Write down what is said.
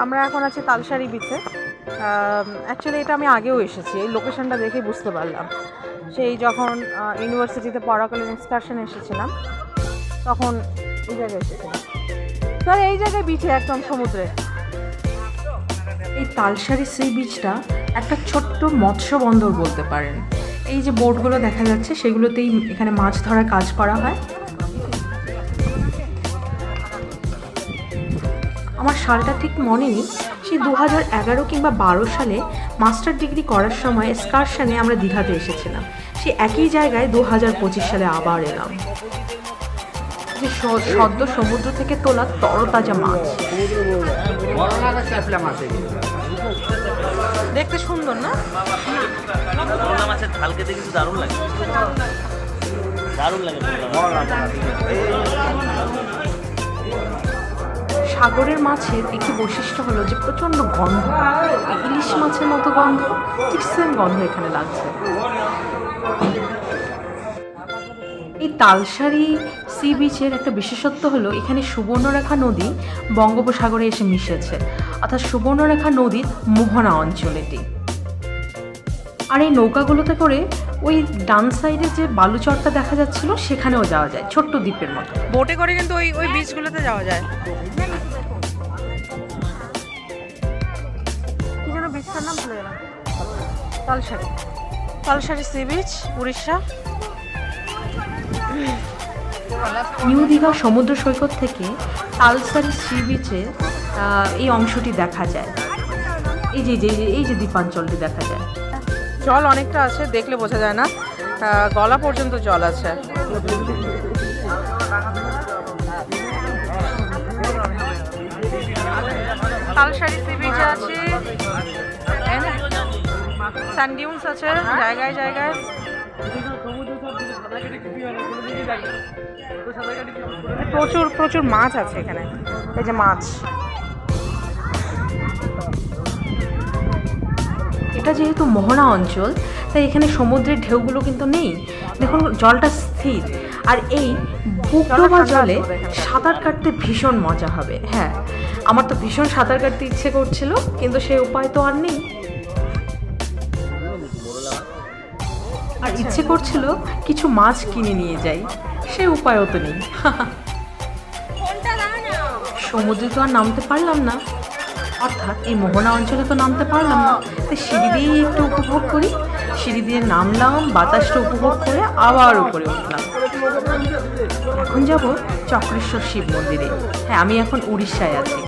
আমরা এখন আছি তালসারি বিচে। অ্যাকচুয়ালি এটা আমি আগেও এসেছি, এই লোকেশনটা দেখেই বুঝতে পারলাম। সেই যখন ইউনিভার্সিটিতে পড়াকালীন এক্সকারশন এসেছিলাম তখন এই জায়গায় এসেছিলাম। স্যার এই জায়গায় বিচে একদম সমুদ্রে। এই তালসারি সি বিচটা একটা ছোট্ট মৎস্য বন্দর বলতে পারেন। এই যে বোটগুলো দেখা যাচ্ছে সেগুলোতেই এখানে মাছ ধরার কাজ করা হয়। আমার সালটা ঠিক মনে নেই, সেই 2011 কিংবা 12 সালে মাস্টার ডিগ্রি করার সময় এক্সকারশনে আমরা দীঘাতে এসেছিলাম। সে একই জায়গায় 2025 সালে আবার এলাম। যে সদ্য সমুদ্র থেকে তোলা তরতাজা মাছ, দেখতে সুন্দর না? মাছের ঝাল খেতে কিন্তু দারুণ লাগে, দারুণ লাগে। সাগরের মাছের একটি বৈশিষ্ট্য হলো যে প্রচণ্ড গন্ধ, ইলিশ মাছের মতো গন্ধ, ঠিক সেম গন্ধ এখানে লাগছে। এই তালসারি সি বিচের একটা বিশেষত্ব হলো এখানে সুবর্ণরেখা নদী বঙ্গোপসাগরে এসে মিশেছে, অর্থাৎ সুবর্ণরেখা নদীর মোহনা অঞ্চল এটি। আর এই নৌকাগুলোতে করে ওই ডান সাইডে যে বালুচরটা দেখা যাচ্ছিল সেখানেও যাওয়া যায়, ছোট্ট দ্বীপের মতো। বোটে করে কিন্তু ওই বিচগুলোতে যাওয়া যায়। কি যেন বিচটার নাম ভুলে গেলাম। Talsari, Talsari sea beach, Orissa. New Digha সমুদ্র সৈকত থেকে তালসারি সি বিচের এই অংশটি দেখা যায়। এই যে দ্বীপাঞ্চলটি দেখা যায়। জল অনেকটা আছে, দেখলে বোঝা যায় না, গলা পর্যন্ত জল আছে। তালসারি সি বিচে আছে, স্যান্ডিউন্স আছে জায়গায় জায়গায়। প্রচুর প্রচুর মাছ আছে এখানে, এই যে মাছ। এটা যেহেতু মোহনা অঞ্চল তাই এখানে সমুদ্রের ঢেউগুলো কিন্তু নেই, দেখুন জলটা স্থির। আর এই বুকডোবা জলে সাঁতার কাটতে ভীষণ মজা হবে। হ্যাঁ, আমার তো ভীষণ সাঁতার কাটতে ইচ্ছে করছিল, কিন্তু সেই উপায় তো আর নেই। আর ইচ্ছে করছিল কিছু মাছ কিনে নিয়ে যাই, সে উপায়ও তো নেই। সমুদ্রে তো আর নামতে পারলাম না, অর্থাৎ এই মোহনা অঞ্চলে তো নামতে পারলাম না, তাই সিঁড়ি দিয়েই একটু উপভোগ করি। সিঁড়ি দিয়ে নামলাম, বাতাসটা উপভোগ করে আবার উপরে উঠলাম। এখন যাব চক্রেশ্বর শিব মন্দিরে। হ্যাঁ, আমি এখন উড়িষ্যায় আছি।